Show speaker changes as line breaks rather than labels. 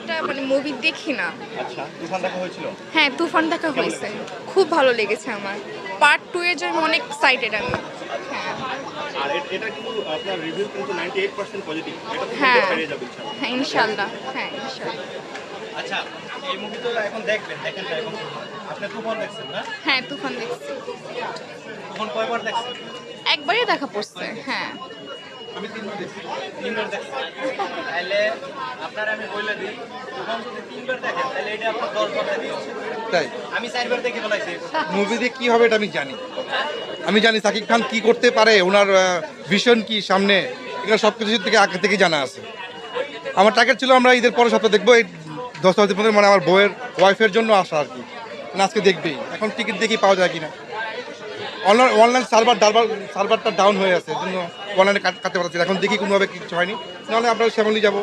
একটা মানে মুভি দেখি না।
আচ্ছা, তুফান দেখা হয়েছিল?
হ্যাঁ, তুফান দেখা হয়েছে, খুব ভালো লেগেছে আমার। পার্ট 2 এর জন্য অনেক এক্সাইটেড আমি। হ্যাঁ
আর এটা কিন্তু আপনার রিভিউ কিন্তু 98% পজিটিভ। এটা তো
হ্যাঁ
ছাড়িয়ে যাবে ইনশাআল্লাহ।
হ্যাঁ ইনশাল্লাহ, হ্যাঁ ইনশাল্লাহ।
আচ্ছা, এই মুভি তো এখন দেখবেন, দেখেন না এখন? আপনি তুফান দেখছেন না?
হ্যাঁ তুফান দেখছি,
তুফান কয়বার দেখছেন?
একবারই দেখা পড়ছে। হ্যাঁ
আমি 3 বার দেখছি। 3 বার দেখছি। তাহলে আপনার আমি বলে দিই, তুফান যদি 3 বার দেখেন তাহলে এটা আপনার 10 বার দেখা উচিত।
তাই
আমি 4 বার দেখে ফেলাইছি।
মুভিতে কি হবে এটা আমি জানি সাকিব খান কি করতে পারে, ওনার ভিশন কি সামনে, এগুলো সব কিছু থেকে আগে থেকে জানা আছে। আমার টার্গেট ছিল আমরা ঈদের পরে সপ্তাহ দেখবো, এই 10 দিন মানে আমার বউয়ের ওয়াইফের জন্য আসা আর কি, মানে আজকে দেখবেই। এখন টিকিট দেখি পাওয়া যায় কিনা। অনলাইন সার্ভারটা ডাউন হয়ে আছে, জন্য অনলাইনে কাটতে পারছি। এখন দেখি কোনোভাবে কিছু হয়নি, নাহলে আমরা শ্যামলি যাবো।